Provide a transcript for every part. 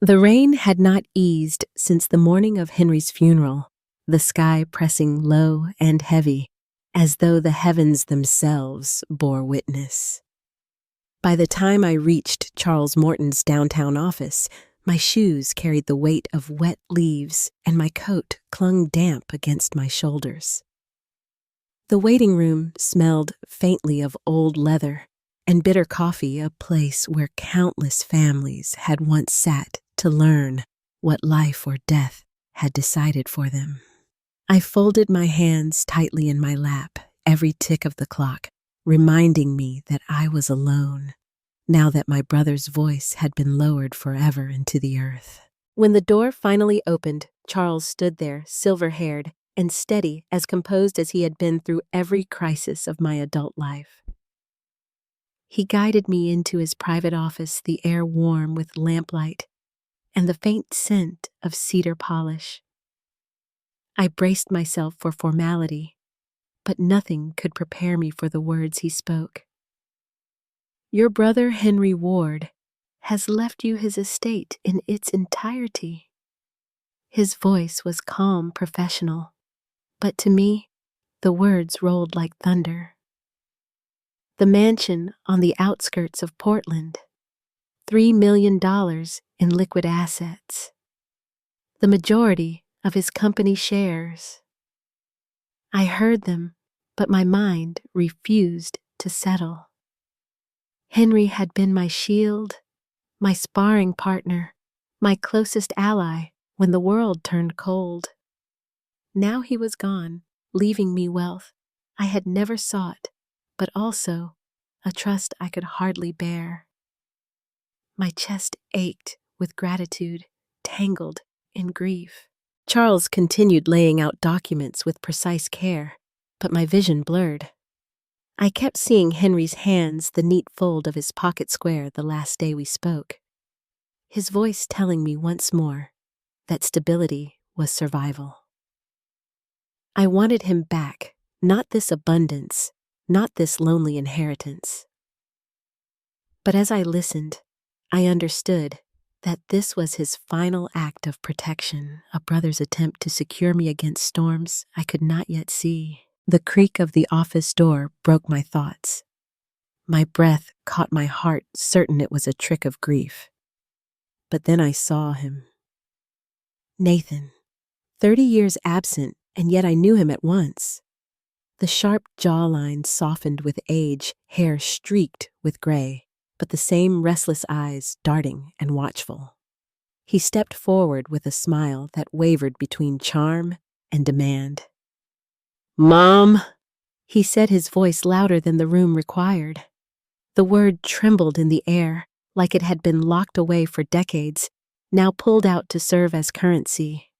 The rain had not eased since the morning of Henry's funeral, the sky pressing low and heavy, as though the heavens themselves bore witness. By the time I reached Charles Morton's downtown office, my shoes carried the weight of wet leaves and my coat clung damp against my shoulders. The waiting room smelled faintly of old leather and bitter coffee, a place where countless families had once sat to learn what life or death had decided for them. I folded my hands tightly in my lap, every tick of the clock reminding me that I was alone, now that my brother's voice had been lowered forever into the earth. When the door finally opened, Charles stood there, silver-haired and steady, as composed as he had been through every crisis of my adult life. He guided me into his private office, the air warm with lamplight and the faint scent of cedar polish. I braced myself for formality, but nothing could prepare me for the words he spoke. "Your brother Henry Ward has left you his estate in its entirety." His voice was calm, professional, but to me, the words rolled like thunder. The mansion on the outskirts of Portland, $3 million in liquid assets, the majority of his company shares. I heard them, but my mind refused to settle. Henry had been my shield, my sparring partner, my closest ally when the world turned cold. Now he was gone, leaving me wealth I had never sought, but also a trust I could hardly bear. My chest ached with gratitude, tangled in grief. Charles continued laying out documents with precise care, but my vision blurred. I kept seeing Henry's hands, the neat fold of his pocket square the last day we spoke, his voice telling me once more that stability was survival. I wanted him back, not this abundance, not this lonely inheritance. But as I listened, I understood that this was his final act of protection, a brother's attempt to secure me against storms I could not yet see. The creak of the office door broke my thoughts. My breath caught my heart, certain it was a trick of grief. But then I saw him. Nathan, 30 years absent, and yet I knew him at once. The sharp jawline softened with age, hair streaked with gray, but the same restless eyes darting and watchful. He stepped forward with a smile that wavered between charm and demand. "Mom," he said, his voice louder than the room required. The word trembled in the air, like it had been locked away for decades, now pulled out to serve as currency.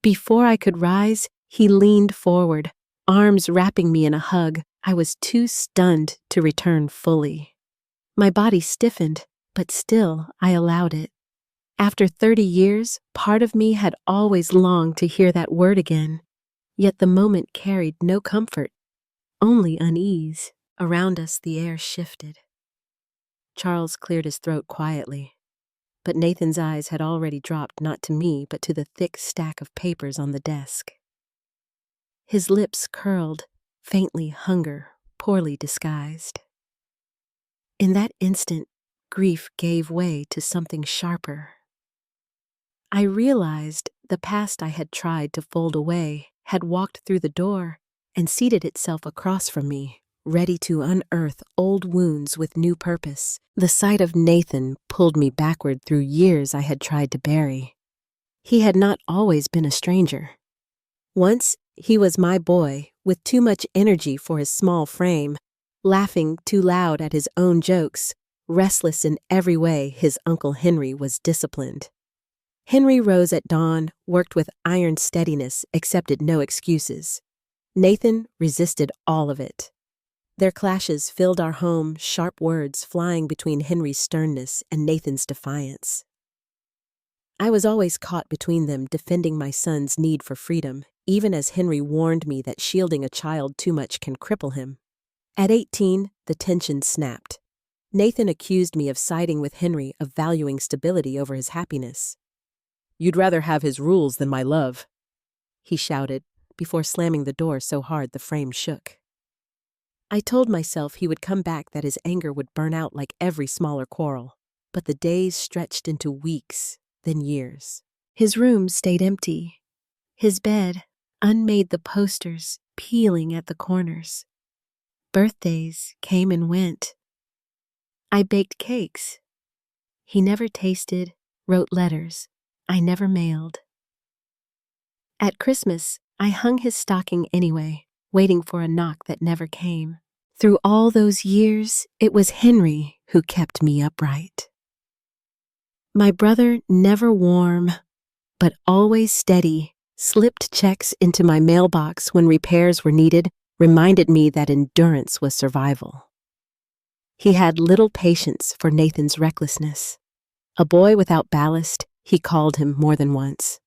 Before I could rise, he leaned forward, arms wrapping me in a hug. I was too stunned to return fully. My body stiffened, but still I allowed it. After 30 years, part of me had always longed to hear that word again, yet the moment carried no comfort, only unease. Around us the air shifted. Charles cleared his throat quietly, but Nathan's eyes had already dropped not to me but to the thick stack of papers on the desk. His lips curled, faintly hunger, poorly disguised. In that instant, grief gave way to something sharper. I realized the past I had tried to fold away had walked through the door and seated itself across from me, ready to unearth old wounds with new purpose. The sight of Nathan pulled me backward through years I had tried to bury. He had not always been a stranger. Once, he was my boy, with too much energy for his small frame, laughing too loud at his own jokes, restless in every way. His Uncle Henry was disciplined. Henry rose at dawn, worked with iron steadiness, accepted no excuses. Nathan resisted all of it. Their clashes filled our home, sharp words flying between Henry's sternness and Nathan's defiance. I was always caught between them, defending my son's need for freedom, even as Henry warned me that shielding a child too much can cripple him. At 18, the tension snapped. Nathan accused me of siding with Henry, of valuing stability over his happiness. You'd rather have his rules than my love," he shouted before slamming the door so hard the frame shook. I told myself he would come back, that his anger would burn out like every smaller quarrel, but the days stretched into weeks, then years. His room stayed empty. His bed, unmade, the posters peeling at the corners. Birthdays came and went. I baked cakes. He never tasted, wrote letters I never mailed. At Christmas, I hung his stocking anyway, waiting for a knock that never came. Through all those years, it was Henry who kept me upright. My brother, never warm, but always steady, slipped checks into my mailbox when repairs were needed, reminded me that endurance was survival. He had little patience for Nathan's recklessness. A boy without ballast, he called him more than once.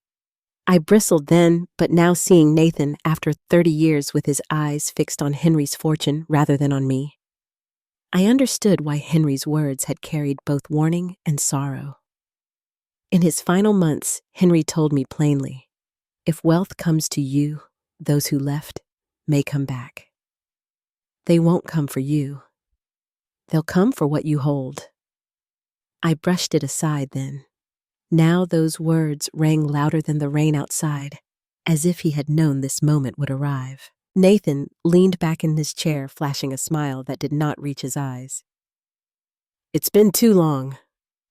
I bristled then, but now seeing Nathan after 30 years with his eyes fixed on Henry's fortune rather than on me, I understood why Henry's words had carried both warning and sorrow. In his final months, Henry told me plainly, if wealth comes to you, those who left may come back. They won't come for you. They'll come for what you hold. I brushed it aside then. Now those words rang louder than the rain outside, as if he had known this moment would arrive. Nathan leaned back in his chair, flashing a smile that did not reach his eyes. "It's been too long,"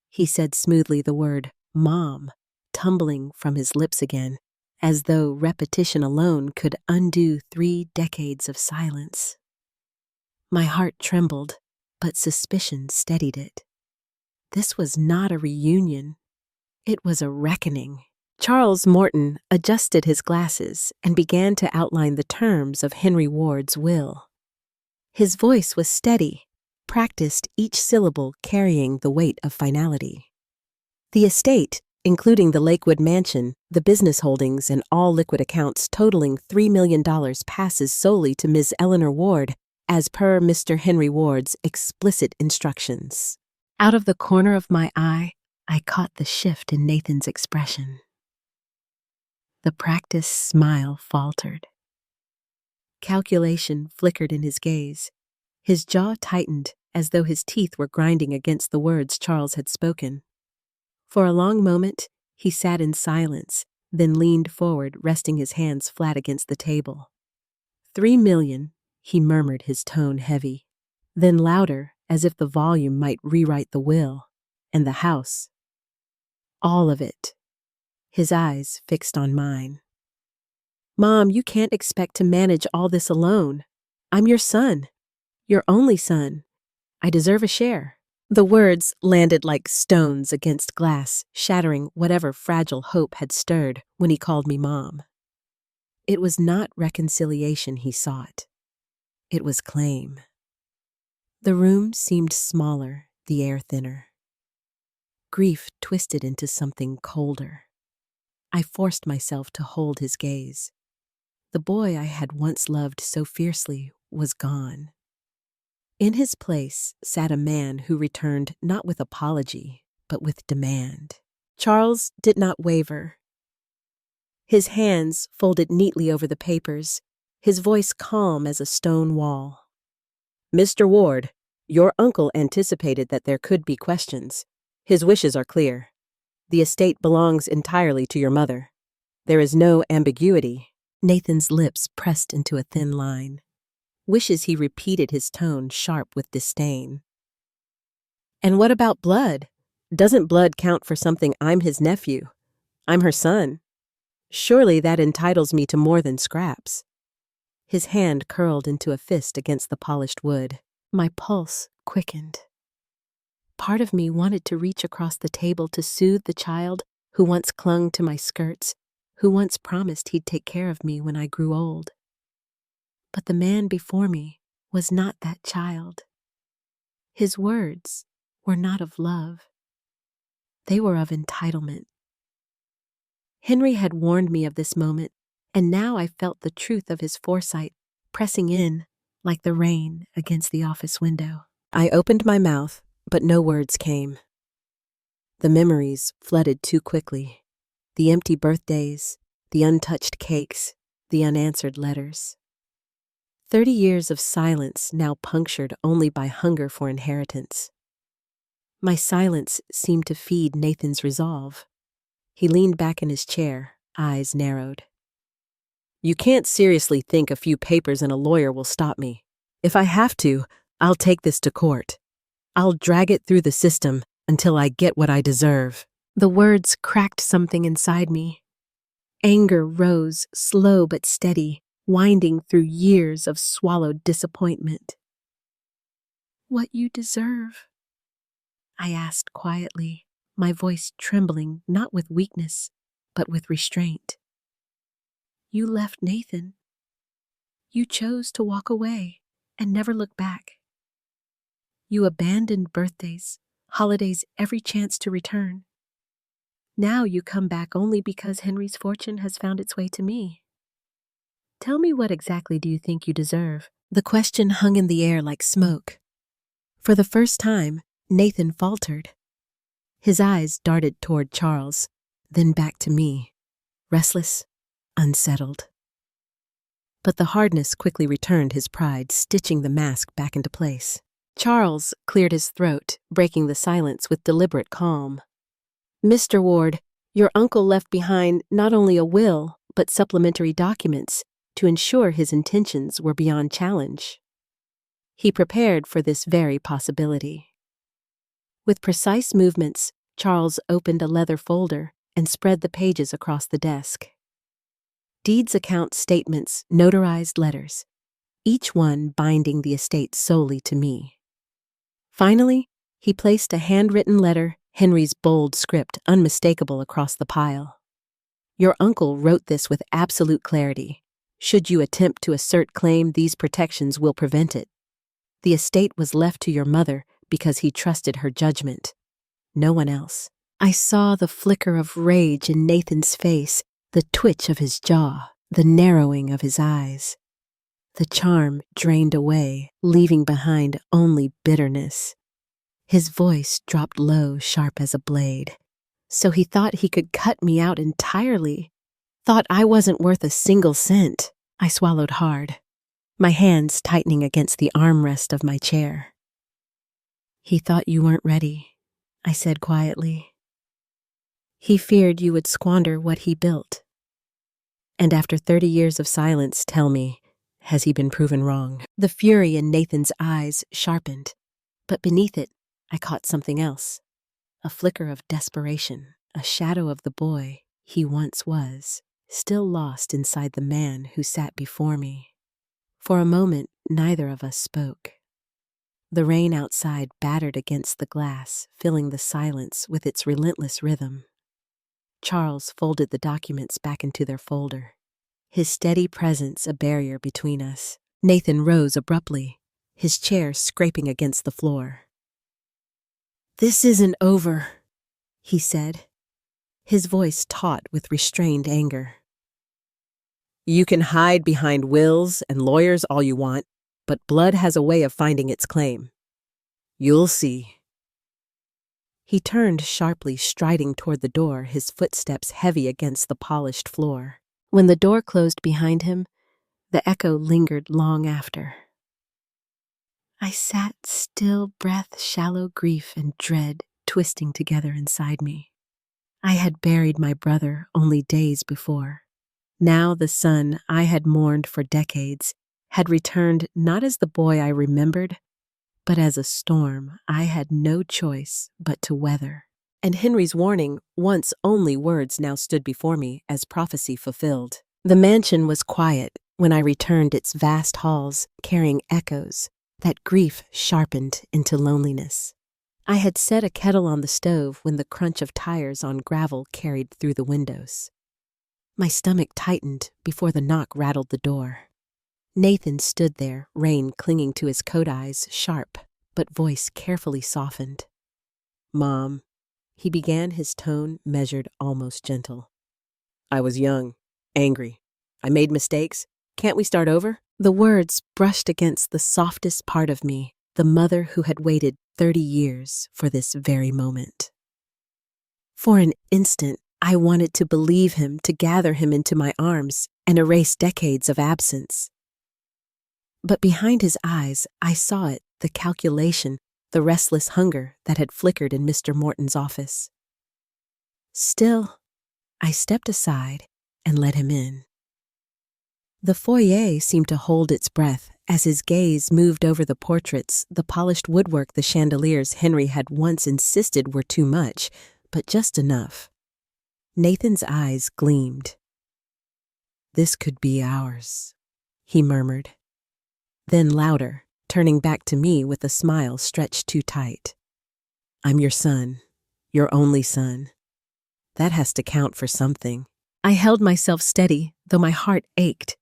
he said smoothly, the word "Mom" tumbling from his lips again, as though repetition alone could undo 3 decades of silence. My heart trembled, but suspicion steadied it. This was not a reunion. It was a reckoning. Charles Morton adjusted his glasses and began to outline the terms of Henry Ward's will. His voice was steady, practiced, each syllable carrying the weight of finality. The estate, including the Lakewood mansion, the business holdings, and all liquid accounts totaling $3 million, passes solely to Ms. Eleanor Ward, as per Mr. Henry Ward's explicit instructions. Out of the corner of my eye, I caught the shift in Nathan's expression. The practiced smile faltered. Calculation flickered in his gaze. His jaw tightened as though his teeth were grinding against the words Charles had spoken. For a long moment, he sat in silence, then leaned forward, resting his hands flat against the table. $3 million, he murmured, his tone heavy. Then louder, as if the volume might rewrite the will, and the house. All of it. His eyes fixed on mine. "Mom, you can't expect to manage all this alone. I'm your son. Your only son. I deserve a share." The words landed like stones against glass, shattering whatever fragile hope had stirred when he called me Mom. It was not reconciliation he sought. It was claim. The room seemed smaller, the air thinner. Grief twisted into something colder. I forced myself to hold his gaze. The boy I had once loved so fiercely was gone. In his place sat a man who returned not with apology, but with demand. Charles did not waver. His hands folded neatly over the papers, his voice calm as a stone wall. "Mr. Ward, your uncle anticipated that there could be questions. His wishes are clear. The estate belongs entirely to your mother. There is no ambiguity." Nathan's lips pressed into a thin line. Wishes, he repeated, his tone sharp with disdain. "And what about blood? Doesn't blood count for something? I'm his nephew. I'm her son. Surely that entitles me to more than scraps." His hand curled into a fist against the polished wood. My pulse quickened. Part of me wanted to reach across the table to soothe the child who once clung to my skirts, who once promised he'd take care of me when I grew old. But the man before me was not that child. His words were not of love. They were of entitlement. Henry had warned me of this moment, and now I felt the truth of his foresight pressing in like the rain against the office window. I opened my mouth, but no words came. The memories flooded too quickly. The empty birthdays, the untouched cakes, the unanswered letters. 30 years of silence now punctured only by hunger for inheritance. My silence seemed to feed Nathan's resolve. He leaned back in his chair, eyes narrowed. You can't seriously think a few papers and a lawyer will stop me. If I have to, I'll take this to court. I'll drag it through the system until I get what I deserve. The words cracked something inside me. Anger rose, slow but steady, winding through years of swallowed disappointment. What you deserve? I asked quietly, my voice trembling not with weakness, but with restraint. You left Nathan. You chose to walk away and never look back. You abandoned birthdays, holidays, every chance to return. Now you come back only because Henry's fortune has found its way to me. Tell me, what exactly do you think you deserve? The question hung in the air like smoke. For the first time, Nathan faltered. His eyes darted toward Charles, then back to me, restless, unsettled. But the hardness quickly returned his pride, stitching the mask back into place. Charles cleared his throat, breaking the silence with deliberate calm. Mr. Ward, your uncle left behind not only a will, but supplementary documents to ensure his intentions were beyond challenge. He prepared for this very possibility. With precise movements, Charles opened a leather folder and spread the pages across the desk. Deeds, account statements, notarized letters, each one binding the estate solely to me. Finally, he placed a handwritten letter, Henry's bold script unmistakable across the pile. Your uncle wrote this with absolute clarity. Should you attempt to assert claim, these protections will prevent it. The estate was left to your mother because he trusted her judgment. No one else. I saw the flicker of rage in Nathan's face, the twitch of his jaw, the narrowing of his eyes. The charm drained away, leaving behind only bitterness. His voice dropped low, sharp as a blade. So he thought he could cut me out entirely. Thought I wasn't worth a single cent. I swallowed hard, my hands tightening against the armrest of my chair. He thought you weren't ready, I said quietly. He feared you would squander what he built. And after 30 years of silence, tell me, has he been proven wrong? The fury in Nathan's eyes sharpened, but beneath it, I caught something else. A flicker of desperation, a shadow of the boy he once was, still lost inside the man who sat before me. For a moment, neither of us spoke. The rain outside battered against the glass, filling the silence with its relentless rhythm. Charles folded the documents back into their folder, his steady presence a barrier between us. Nathan rose abruptly, his chair scraping against the floor. This isn't over, he said, his voice taut with restrained anger. You can hide behind wills and lawyers all you want, but blood has a way of finding its claim. You'll see. He turned sharply, striding toward the door, his footsteps heavy against the polished floor. When the door closed behind him, the echo lingered long after. I sat still, breath, shallow grief and dread twisting together inside me. I had buried my brother only days before. Now the son I had mourned for decades had returned not as the boy I remembered, but as a storm I had no choice but to weather. And Henry's warning, once only words, now stood before me as prophecy fulfilled. The mansion was quiet when I returned, its vast halls carrying echoes that grief sharpened into loneliness. I had set a kettle on the stove when the crunch of tires on gravel carried through the windows. My stomach tightened before the knock rattled the door. Nathan stood there, rain clinging to his coat, eyes sharp, but voice carefully softened. Mom, he began, his tone measured, almost gentle. I was young, angry. I made mistakes. Can't we start over? The words brushed against the softest part of me, the mother who had waited 30 years for this very moment. For an instant, I wanted to believe him, to gather him into my arms and erase decades of absence. But behind his eyes, I saw it, the calculation, the restless hunger that had flickered in Mr. Morton's office. Still, I stepped aside and let him in. The foyer seemed to hold its breath as his gaze moved over the portraits, the polished woodwork, the chandeliers Henry had once insisted were too much, but just enough. Nathan's eyes gleamed. "This could be ours," he murmured. Then louder, turning back to me with a smile stretched too tight. "I'm your son, your only son. That has to count for something." I held myself steady, though my heart ached.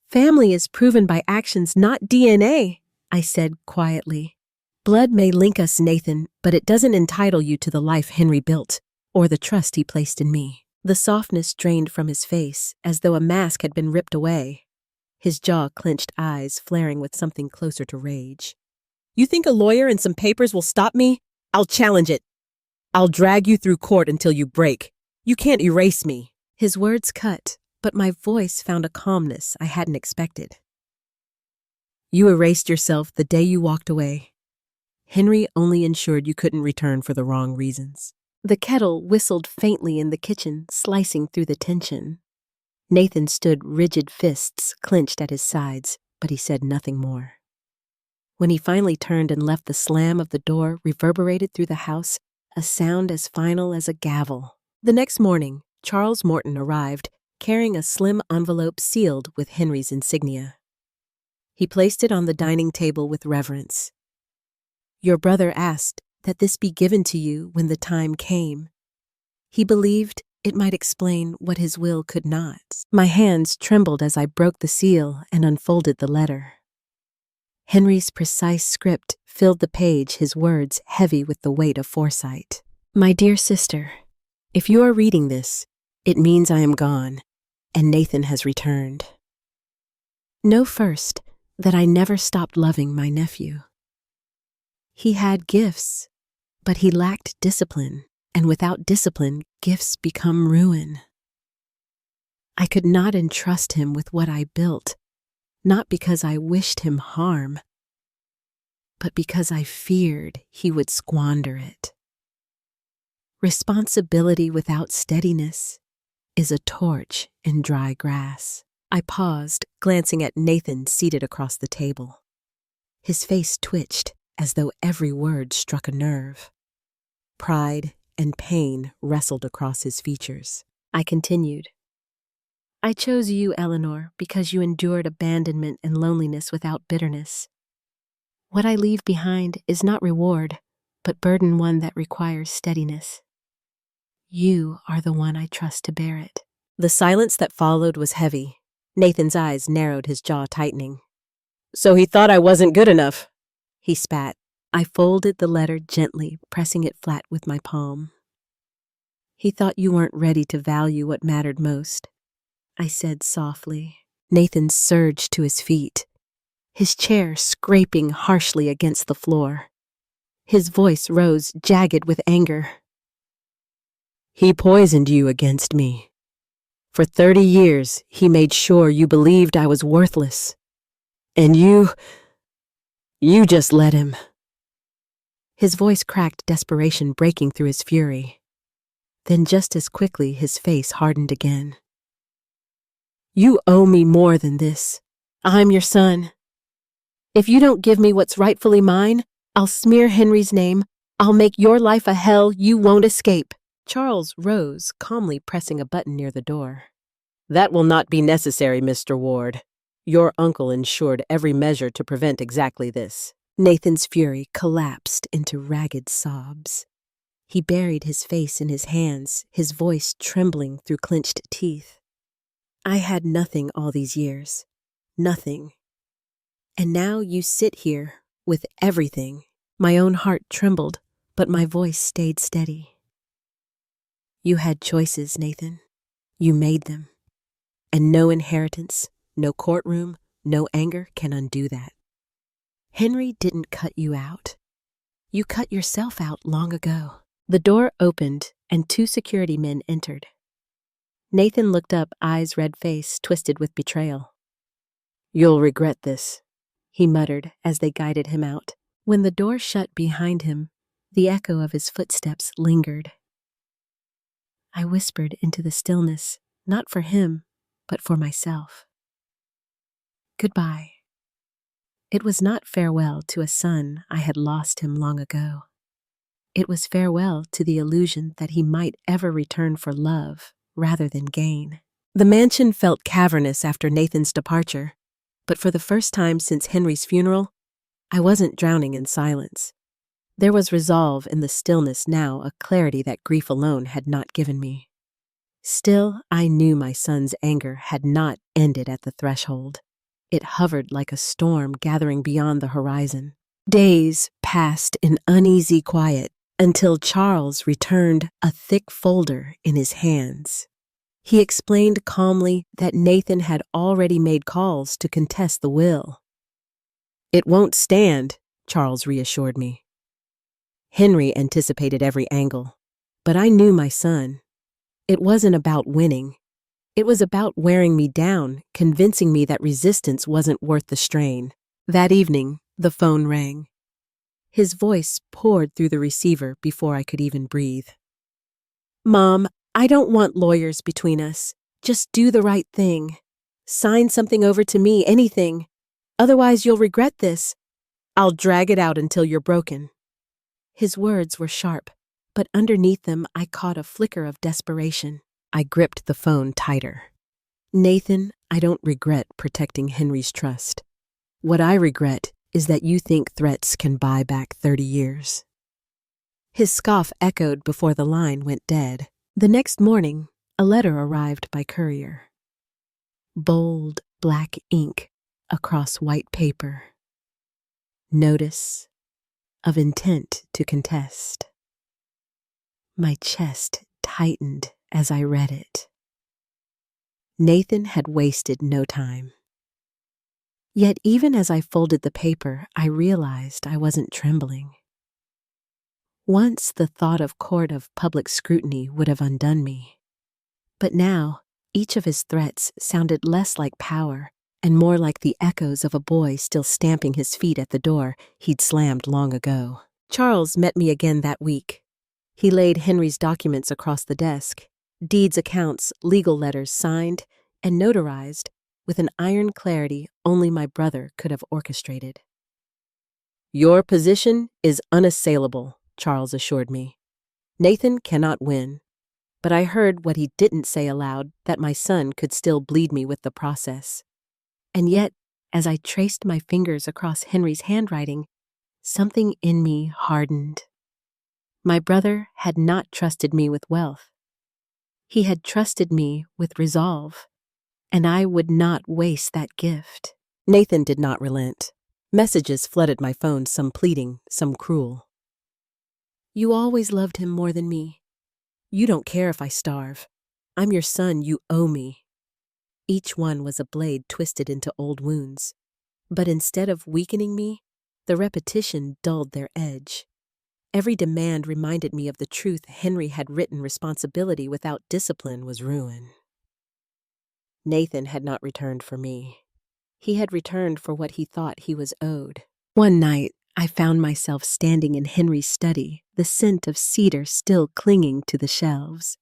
"Family is proven by actions, not DNA," I said quietly. "Blood may link us, Nathan, but it doesn't entitle you to the life Henry built, or the trust he placed in me." The softness drained from his face, as though a mask had been ripped away. His jaw-clenched eyes flaring with something closer to rage. "You think a lawyer and some papers will stop me? I'll challenge it. I'll drag you through court until you break. You can't erase me." His words cut, but my voice found a calmness I hadn't expected. "You erased yourself the day you walked away. Henry only ensured you couldn't return for the wrong reasons." The kettle whistled faintly in the kitchen, slicing through the tension. Nathan stood rigid, fists clenched at his sides, but he said nothing more. When he finally turned and left, the slam of the door reverberated through the house, a sound as final as a gavel. The next morning, Charles Morton arrived, carrying a slim envelope sealed with Henry's insignia. He placed it on the dining table with reverence. "Your brother asked that this be given to you when the time came. He believed it might explain what his will could not." My hands trembled as I broke the seal and unfolded the letter. Henry's precise script filled the page, his words heavy with the weight of foresight. "My dear sister, if you are reading this, it means I am gone, and Nathan has returned. Know first that I never stopped loving my nephew. He had gifts, but he lacked discipline, and without discipline, gifts become ruin. I could not entrust him with what I built, not because I wished him harm, but because I feared he would squander it. Responsibility without steadiness is a torch in dry grass." I paused, glancing at Nathan seated across the table. His face twitched as though every word struck a nerve. Pride and pain wrestled across his features. I continued. "I chose you, Eleanor, because you endured abandonment and loneliness without bitterness. What I leave behind is not reward, but burden one that requires steadiness. You are the one I trust to bear it." The silence that followed was heavy. Nathan's eyes narrowed, his jaw tightening. "So he thought I wasn't good enough," he spat. I folded the letter gently, pressing it flat with my palm. "He thought you weren't ready to value what mattered most," I said softly. Nathan surged to his feet, his chair scraping harshly against the floor. His voice rose, jagged with anger. "He poisoned you against me. For 30 years, he made sure you believed I was worthless. And you just let him." His voice cracked, desperation breaking through his fury. Then just as quickly, his face hardened again. "You owe me more than this. I'm your son. If you don't give me what's rightfully mine, I'll smear Henry's name. I'll make your life a hell you won't escape." Charles rose, calmly pressing a button near the door. "That will not be necessary, Mr. Ward. Your uncle ensured every measure to prevent exactly this." Nathan's fury collapsed into ragged sobs. He buried his face in his hands, his voice trembling through clenched teeth. "I had nothing all these years. Nothing. And now you sit here with everything." My own heart trembled, but my voice stayed steady. "You had choices, Nathan. You made them. And no inheritance, no courtroom, no anger can undo that. Henry didn't cut you out. You cut yourself out long ago." The door opened and 2 security men entered. Nathan looked up, eyes red face twisted with betrayal. "You'll regret this," he muttered as they guided him out. When the door shut behind him, the echo of his footsteps lingered. I whispered into the stillness, not for him, but for myself. Goodbye. It was not farewell to a son I had lost him long ago. It was farewell to the illusion that he might ever return for love rather than gain. The mansion felt cavernous after Nathan's departure, but for the first time since Henry's funeral, I wasn't drowning in silence. There was resolve in the stillness now, a clarity that grief alone had not given me. Still, I knew my son's anger had not ended at the threshold. It hovered like a storm gathering beyond the horizon. Days passed in uneasy quiet until Charles returned, a thick folder in his hands. He explained calmly that Nathan had already made calls to contest the will. "It won't stand," Charles reassured me. Henry anticipated every angle, but I knew my son. It wasn't about winning. It was about wearing me down, convincing me that resistance wasn't worth the strain. That evening, the phone rang. His voice poured through the receiver before I could even breathe. "Mom, I don't want lawyers between us. Just do the right thing. Sign something over to me, anything. Otherwise, you'll regret this. I'll drag it out until you're broken." His words were sharp, but underneath them I caught a flicker of desperation. I gripped the phone tighter. "Nathan, I don't regret protecting Henry's trust. What I regret is that you think threats can buy back 30 years. His scoff echoed before the line went dead. The next morning, a letter arrived by courier. Bold black ink across white paper. Notice of intent to contest. My chest tightened as I read it. Nathan had wasted no time. Yet even as I folded the paper, I realized I wasn't trembling. Once the thought of court of public scrutiny would have undone me. But now, each of his threats sounded less like power and more like the echoes of a boy still stamping his feet at the door he'd slammed long ago. Charles met me again that week. He laid Henry's documents across the desk, deeds, accounts, legal letters signed and notarized with an iron clarity only my brother could have orchestrated. "Your position is unassailable," Charles assured me. "Nathan cannot win." But I heard what he didn't say aloud, that my son could still bleed me with the process. And yet, as I traced my fingers across Henry's handwriting, something in me hardened. My brother had not trusted me with wealth. He had trusted me with resolve, and I would not waste that gift. Nathan did not relent. Messages flooded my phone, some pleading, some cruel. "You always loved him more than me. You don't care if I starve. I'm your son, you owe me." Each one was a blade twisted into old wounds. But instead of weakening me, the repetition dulled their edge. Every demand reminded me of the truth Henry had written: responsibility without discipline was ruin. Nathan had not returned for me. He had returned for what he thought he was owed. One night, I found myself standing in Henry's study, the scent of cedar still clinging to the shelves.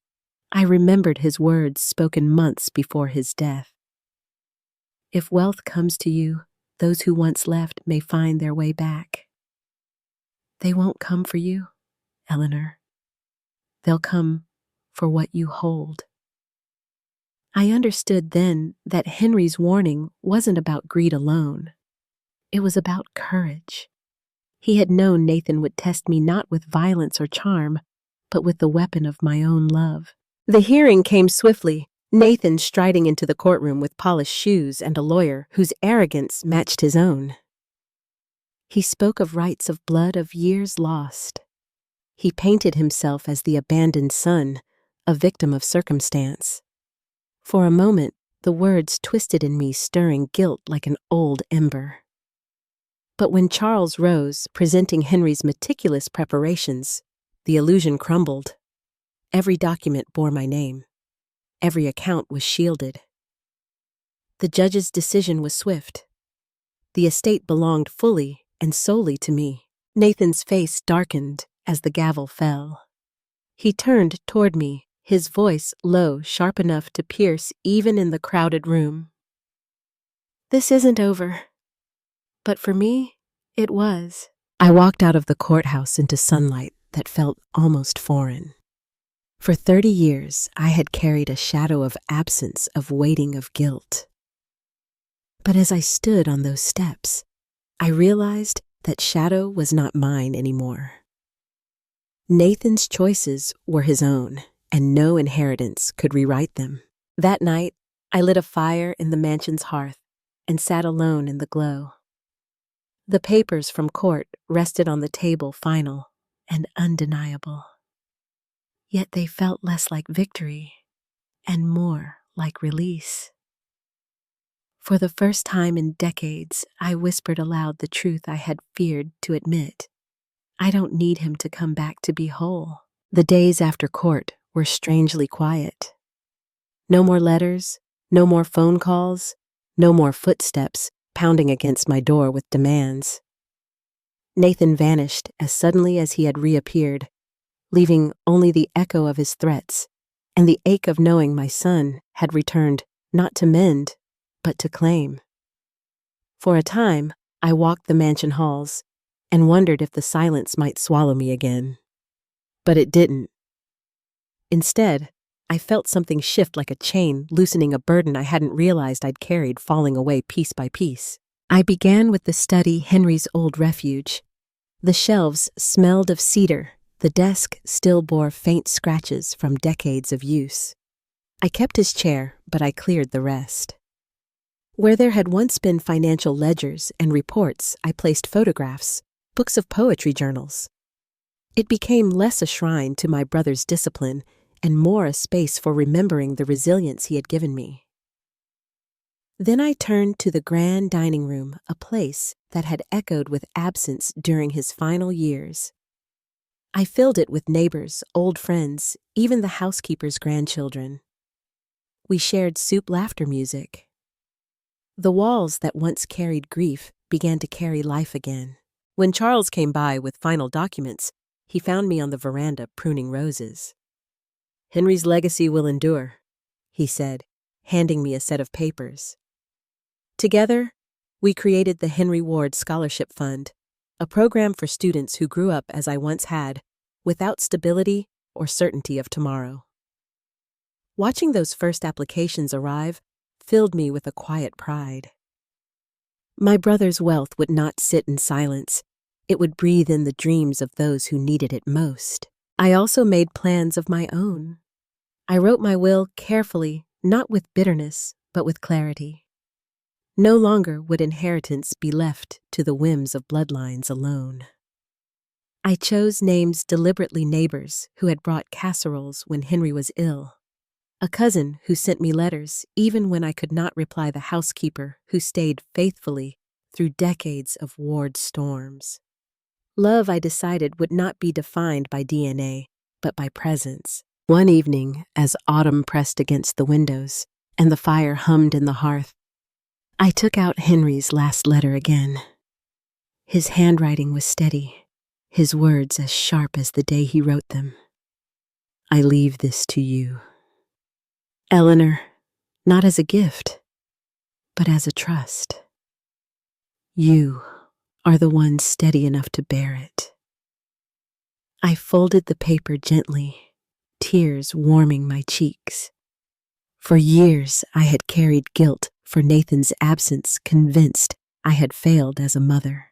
I remembered his words spoken months before his death. "If wealth comes to you, those who once left may find their way back. They won't come for you, Eleanor. They'll come for what you hold." I understood then that Henry's warning wasn't about greed alone. It was about courage. He had known Nathan would test me not with violence or charm, but with the weapon of my own love. The hearing came swiftly, Nathan striding into the courtroom with polished shoes and a lawyer whose arrogance matched his own. He spoke of rights of blood, of years lost. He painted himself as the abandoned son, a victim of circumstance. For a moment, the words twisted in me, stirring guilt like an old ember. But when Charles rose, presenting Henry's meticulous preparations, the illusion crumbled. Every document bore my name. every account was shielded. The judge's decision was swift. The estate belonged fully and solely to me. Nathan's face darkened as the gavel fell. He turned toward me, his voice low, sharp enough to pierce even in the crowded room. "This isn't over." But for me, it was. I walked out of the courthouse into sunlight that felt almost foreign. For 30 years, I had carried a shadow of absence, of waiting, of guilt. But as I stood on those steps, I realized that shadow was not mine anymore. Nathan's choices were his own, and no inheritance could rewrite them. That night, I lit a fire in the mansion's hearth and sat alone in the glow. The papers from court rested on the table, final and undeniable. Yet they felt less like victory and more like release. For the first time in decades, I whispered aloud the truth I had feared to admit. I don't need him to come back to be whole. The days after court were strangely quiet. No more letters, no more phone calls, no more footsteps pounding against my door with demands. Nathan vanished as suddenly as he had reappeared, leaving only the echo of his threats and the ache of knowing my son had returned not to mend, but to claim. For a time, I walked the mansion halls and wondered if the silence might swallow me again. But it didn't. Instead, I felt something shift like a chain, loosening a burden I hadn't realized I'd carried, falling away piece by piece. I began with the study, Henry's old refuge. The shelves smelled of cedar. The desk still bore faint scratches from decades of use. I kept his chair, but I cleared the rest. Where there had once been financial ledgers and reports, I placed photographs, books of poetry journals. It became less a shrine to my brother's discipline and more a space for remembering the resilience he had given me. Then I turned to the grand dining room, a place that had echoed with absence during his final years. I filled it with neighbors, old friends, even the housekeeper's grandchildren. We shared soup, laughter, music. The walls that once carried grief began to carry life again. When Charles came by with final documents, he found me on the veranda pruning roses. "Henry's legacy will endure," he said, handing me a set of papers. Together, we created the Henry Ward Scholarship Fund, a program for students who grew up as I once had, without stability or certainty of tomorrow. Watching those first applications arrive filled me with a quiet pride. My brother's wealth would not sit in silence. It would breathe in the dreams of those who needed it most. I also made plans of my own. I wrote my will carefully, not with bitterness, but with clarity. No longer would inheritance be left to the whims of bloodlines alone. I chose names deliberately, neighbors who had brought casseroles when Henry was ill. A cousin who sent me letters even when I could not reply, the housekeeper who stayed faithfully through decades of Ward storms. Love, I decided, would not be defined by DNA, but by presence. One evening, as autumn pressed against the windows and the fire hummed in the hearth, I took out Henry's last letter again. His handwriting was steady, his words as sharp as the day he wrote them. "I leave this to you, Eleanor, not as a gift, but as a trust. You are the one steady enough to bear it." I folded the paper gently, tears warming my cheeks. For years, I had carried guilt for Nathan's absence, convinced I had failed as a mother.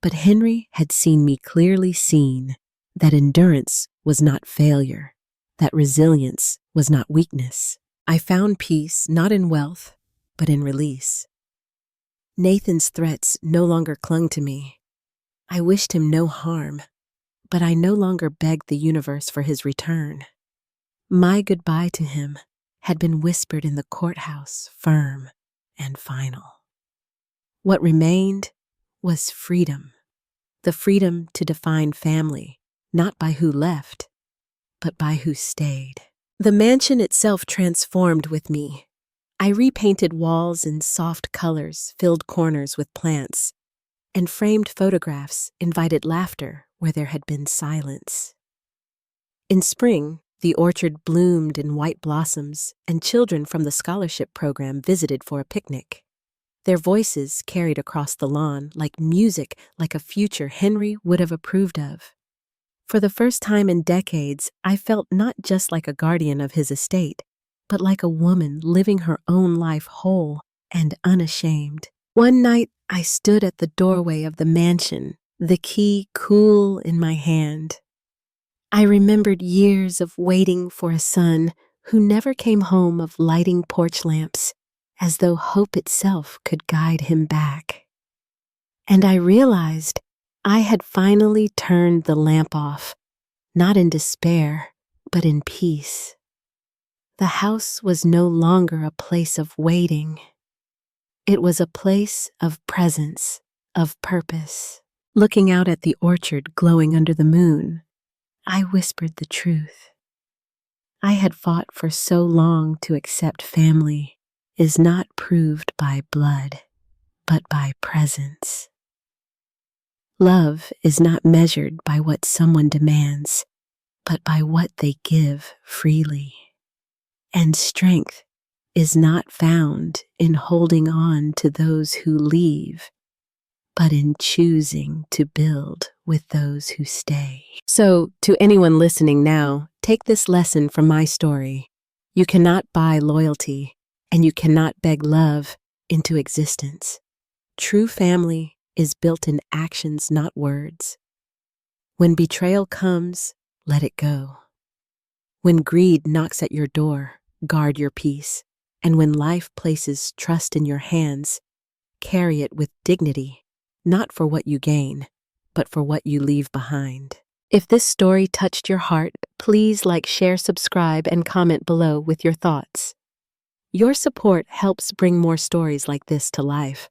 But Henry had seen me clearly, seen that endurance was not failure, that resilience was not weakness. I found peace not in wealth, but in release. Nathan's threats no longer clung to me. I wished him no harm, but I no longer begged the universe for his return. My goodbye to him had been whispered in the courthouse, firm and final. What remained was freedom, the freedom to define family, not by who left, but by who stayed. The mansion itself transformed with me. I repainted walls in soft colors, filled corners with plants, and framed photographs invited laughter where there had been silence. In spring, the orchard bloomed in white blossoms, and children from the scholarship program visited for a picnic. Their voices carried across the lawn like music, like a future Henry would have approved of. For the first time in decades, I felt not just like a guardian of his estate, but like a woman living her own life whole and unashamed. One night, I stood at the doorway of the mansion, the key cool in my hand. I remembered years of waiting for a son who never came home, of lighting porch lamps, as though hope itself could guide him back. And I realized I had finally turned the lamp off, not in despair, but in peace. The house was no longer a place of waiting. It was a place of presence, of purpose. Looking out at the orchard glowing under the moon, I whispered the truth. I had fought for so long to accept family is not proved by blood, but by presence. Love is not measured by what someone demands, but by what they give freely. And strength is not found in holding on to those who leave, but in choosing to build with those who stay. So, to anyone listening now, take this lesson from my story. You cannot buy loyalty, and you cannot beg love into existence. True family is built in actions, not words. When betrayal comes, let it go. When greed knocks at your door, guard your peace. And when life places trust in your hands, carry it with dignity, not for what you gain, but for what you leave behind. If this story touched your heart, please like, share, subscribe, and comment below with your thoughts. Your support helps bring more stories like this to life.